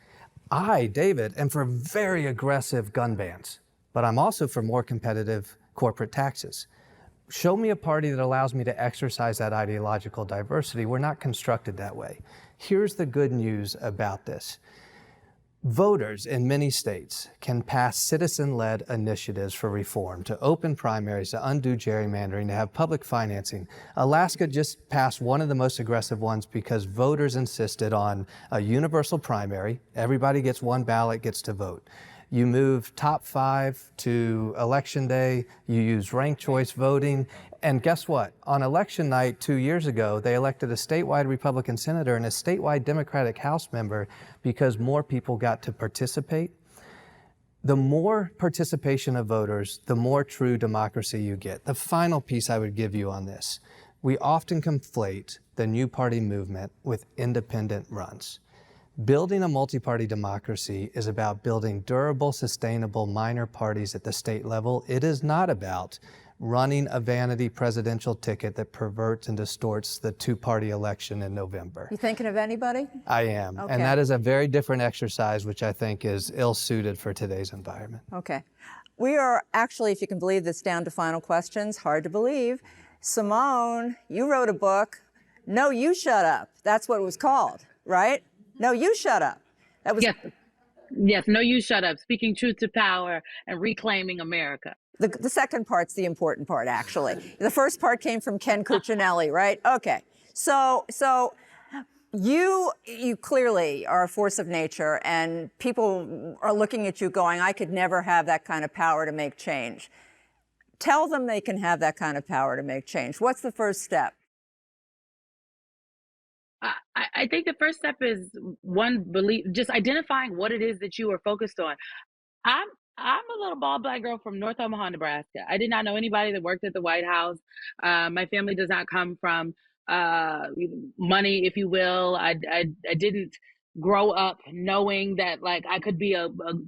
I, David, am for very aggressive gun bans, but I'm also for more competitive corporate taxes. Show me a party that allows me to exercise that ideological diversity. We're not constructed that way. Here's the good news about this. Voters in many states can pass citizen-led initiatives for reform, to open primaries, to undo gerrymandering, to have public financing. Alaska just passed one of the most aggressive ones because voters insisted on a universal primary. Everybody gets one ballot, gets to vote. You move top 5 to election day, you use ranked choice voting, and guess what? On election night 2 years ago, they elected a statewide Republican senator and a statewide Democratic House member because more people got to participate. The more participation of voters, the more true democracy you get. The final piece I would give you on this: we often conflate the new party movement with independent runs. Building a multi-party democracy is about building durable, sustainable minor parties at the state level. It is not about running a vanity presidential ticket that perverts and distorts the two-party election in November. You thinking of anybody? I am. Okay. And that is a very different exercise, which I think is ill-suited for today's environment. Okay. We are actually, if you can believe this, down to final questions. Hard to believe. Simone, you wrote a book, No, You Shut Up. That's what it was called, right? No, You Shut Up. That was Yes, No, You Shut Up, speaking truth to power and reclaiming America. the second part's the important part, actually. The first part came from Ken Cuccinelli, right? Okay. So you clearly are a force of nature, and people are looking at you going, I could never have that kind of power to make change. Tell them they can have that kind of power to make change. What's the first step? I think the first step is just identifying what it is that you are focused on. I'm a little bald black girl from North Omaha, Nebraska. I did not know anybody that worked at the White House. My family does not come from money, if you will. I didn't grow up knowing that like I could be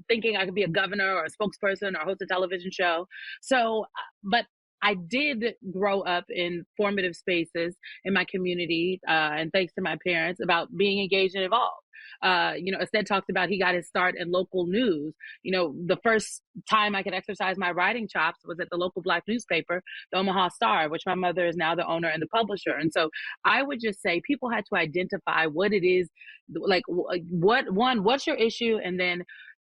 thinking I could be a governor or a spokesperson or host a television show. So, but I did grow up in formative spaces in my community, and thanks to my parents, about being engaged and involved. Instead talked about he got his start in local news. The first time I could exercise my writing chops was at the local Black newspaper, the Omaha Star, which my mother is now the owner and the publisher. And so I would just say people had to identify what it is, like what's your issue, and then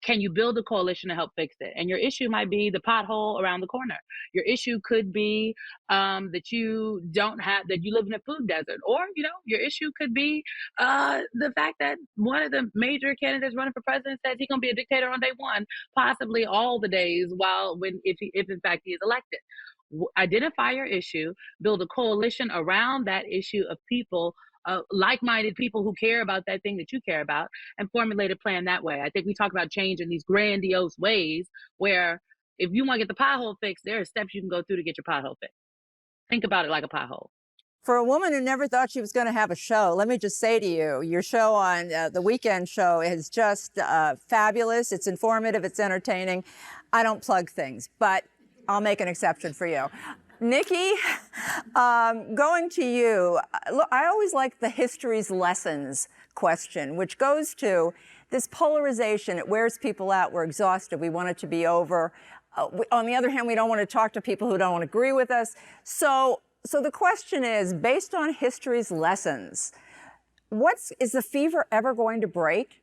can you build a coalition to help fix it? And your issue might be the pothole around the corner. Your issue could be that you live in a food desert, or your issue could be the fact that one of the major candidates running for president says he's gonna be a dictator on day one, possibly all the days if in fact he is elected. Identify your issue, build a coalition around that issue of people, like-minded people who care about that thing that you care about, and formulate a plan that way. I think we talk about change in these grandiose ways where if you want to get the pothole fixed, there are steps you can go through to get your pothole fixed. Think about it like a pothole. For a woman who never thought she was going to have a show, let me just say to you, your show on the weekend show is just fabulous. It's informative. It's entertaining. I don't plug things, but I'll make an exception for you. Nikki, going to you, look, I always like the history's lessons question, which goes to this polarization. It wears people out. We're exhausted. We want it to be over. On the other hand, we don't want to talk to people who don't agree with us. So the question is, based on history's lessons, is the fever ever going to break?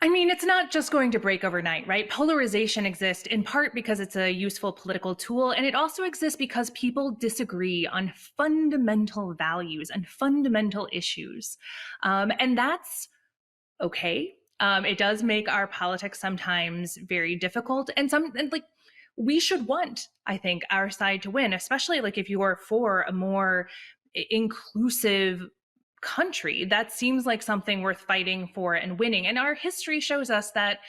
I mean, it's not just going to break overnight, right? Polarization exists in part because it's a useful political tool, and it also exists because people disagree on fundamental values and fundamental issues. And that's okay. It does make our politics sometimes very difficult, and we should want, I think, our side to win, especially like if you are for a more inclusive country. That seems like something worth fighting for and winning. And our history shows us that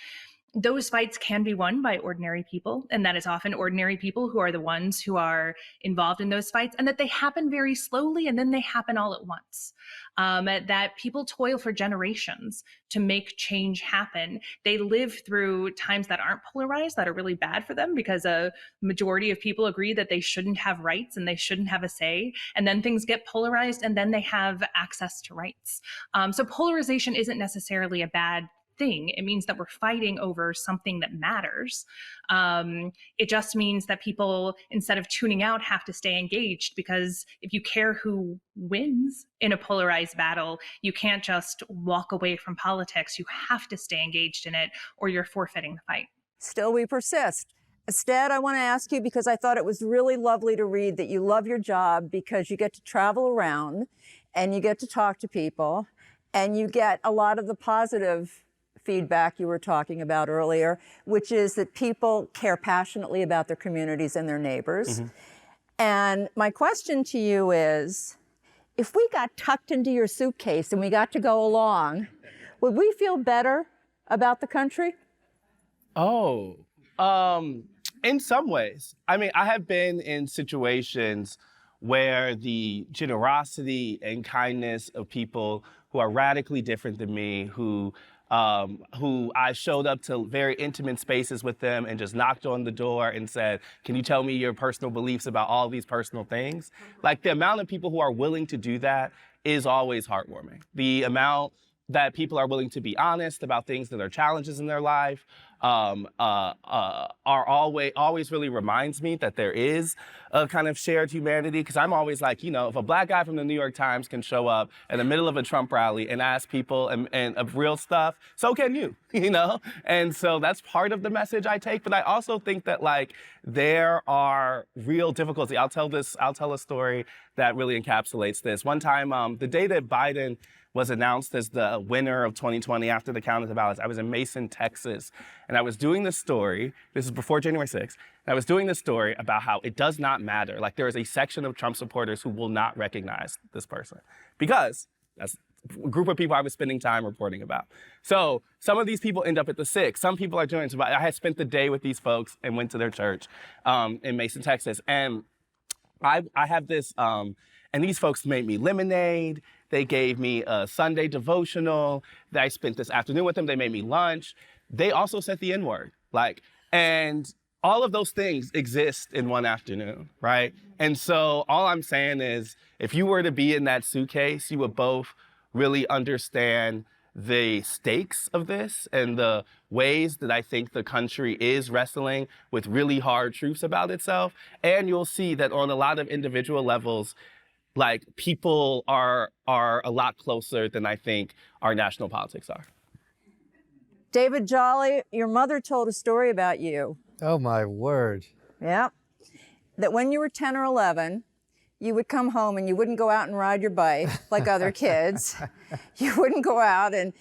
those fights can be won by ordinary people, and that is often ordinary people who are the ones who are involved in those fights, and that they happen very slowly and then they happen all at once. That people toil for generations to make change happen. They live through times that aren't polarized, that are really bad for them because a majority of people agree that they shouldn't have rights and they shouldn't have a say. And then things get polarized and then they have access to rights. So polarization isn't necessarily a bad thing. It means that we're fighting over something that matters. It just means that people, instead of tuning out, have to stay engaged, because if you care who wins in a polarized battle, you can't just walk away from politics. You have to stay engaged in it, or you're forfeiting the fight. Still, we persist. Instead, I want to ask you, because I thought it was really lovely to read that you love your job because you get to travel around and you get to talk to people and you get a lot of the positive feedback you were talking about earlier, which is that people care passionately about their communities and their neighbors. Mm-hmm. And my question to you is, if we got tucked into your suitcase and we got to go along, would we feel better about the country? In some ways. I mean, I have been in situations where the generosity and kindness of people who are radically different than me, who I showed up to very intimate spaces with them and just knocked on the door and said, can you tell me your personal beliefs about all these personal things? Like, the amount of people who are willing to do that is always heartwarming. The amount that people are willing to be honest about things that are challenges in their life are always really reminds me that there is a kind of shared humanity. Because I'm always like, you know, if a Black guy from the New York Times can show up in the middle of a Trump rally and ask people and of real stuff, so can you, you know? And so that's part of the message I take. But I also think that, like, there are real difficulties. I'll tell a story that really encapsulates this. One time, the day that Biden was announced as the winner of 2020 after the count of the ballots, I was in Mason, Texas, and I was doing this story. This is before January 6th. And I was doing this story about how it does not matter. Like, there is a section of Trump supporters who will not recognize this person because that's a group of people I was spending time reporting about. So some of these people end up at the 6. Some people are joining. So I had spent the day with these folks and went to their church in Mason, Texas. And I have this, and these folks made me lemonade. They gave me a Sunday devotional. I spent this afternoon with them. They made me lunch. They also said the N-word. And all of those things exist in one afternoon, right? And so all I'm saying is, if you were to be in that suitcase, you would both really understand the stakes of this and the ways that I think the country is wrestling with really hard truths about itself. And you'll see that on a lot of individual levels, like, people are a lot closer than I think our national politics are. David Jolly, your mother told a story about you. Oh, my word. Yeah. That when you were 10 or 11, you would come home and you wouldn't go out and ride your bike like other kids. You wouldn't go out and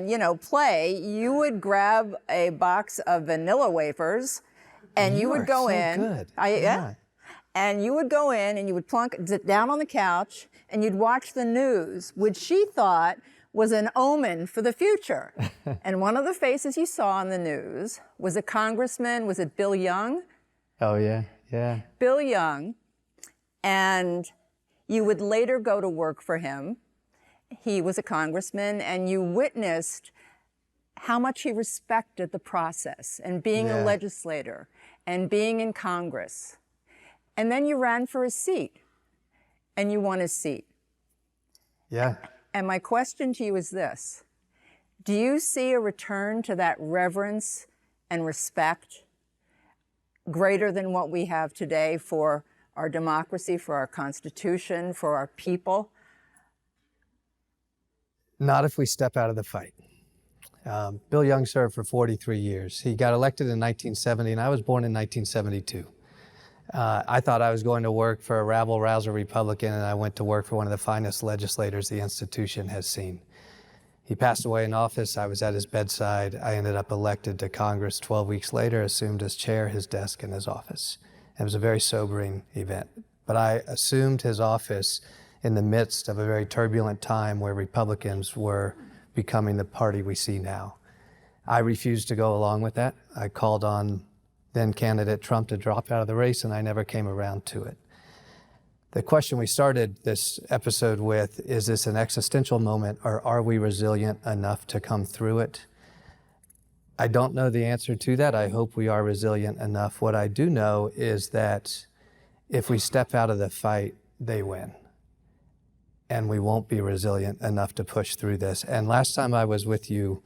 you know, play. You would grab a box of vanilla wafers and you would go in. Good. Yeah. And you would go in and you would sit down on the couch and you'd watch the news, which she thought was an omen for the future. And one of the faces you saw on the news was a congressman. Was it Bill Young? Oh, yeah, yeah. Bill Young. And you would later go to work for him. He was a congressman, and you witnessed how much he respected the process and being a legislator and being in Congress. And then you ran for a seat, and you won a seat. Yeah. And my question to you is this: do you see a return to that reverence and respect greater than what we have today for our democracy, for our Constitution, for our people? Not if we step out of the fight. Bill Young served for 43 years. He got elected in 1970, and I was born in 1972. I thought I was going to work for a rabble-rouser Republican, and I went to work for one of the finest legislators the institution has seen. He passed away in office. I was at his bedside. I ended up elected to Congress 12 weeks later, assumed his chair, his desk, and his office. It was a very sobering event. But I assumed his office in the midst of a very turbulent time where Republicans were becoming the party we see now. I refused to go along with that. I called on then candidate Trump to drop out of the race, and I never came around to it. The question we started this episode with, is this an existential moment, or are we resilient enough to come through it? I don't know the answer to that. I hope we are resilient enough. What I do know is that if we step out of the fight, they win. And we won't be resilient enough to push through this. And last time I was with you,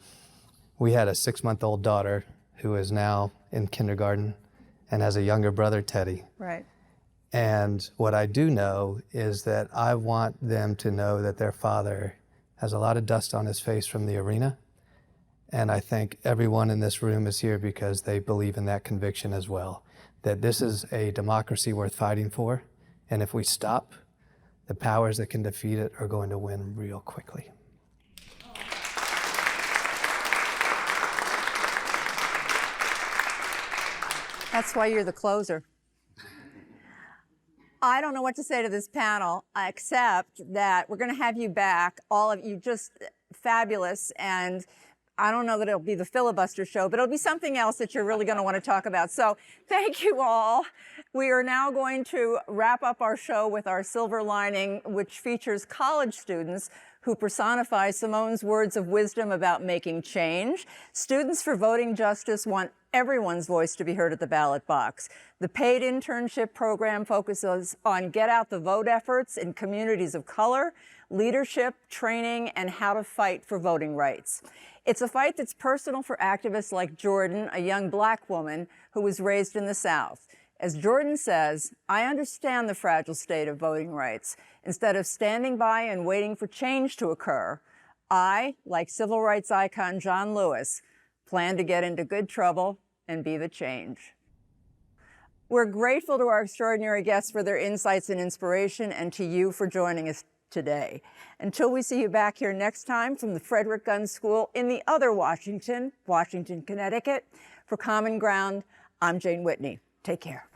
We had a 6-month-old daughter who is now in kindergarten and has a younger brother, Teddy. Right. And what I do know is that I want them to know that their father has a lot of dust on his face from the arena. And I think everyone in this room is here because they believe in that conviction as well, that this is a democracy worth fighting for. And if we stop, the powers that can defeat it are going to win real quickly. That's why you're the closer. I don't know what to say to this panel, except that we're going to have you back, all of you, just fabulous. And I don't know that it'll be the filibuster show, but it'll be something else that you're really going to want to talk about. So thank you all. We are now going to wrap up our show with our silver lining, which features college students who personify Simone's words of wisdom about making change. Students for Voting Justice want everyone's voice to be heard at the ballot box. The paid internship program focuses on get out the vote efforts in communities of color, leadership, training, and how to fight for voting rights. It's a fight that's personal for activists like Jordan, a young Black woman who was raised in the South. As Jordan says, I understand the fragile state of voting rights. Instead of standing by and waiting for change to occur, I, like civil rights icon John Lewis, plan to get into good trouble and be the change. We're grateful to our extraordinary guests for their insights and inspiration, and to you for joining us today. Until we see you back here next time from the Frederick Gunn School in the other Washington, Connecticut, for Common Ground, I'm Jane Whitney. Take care.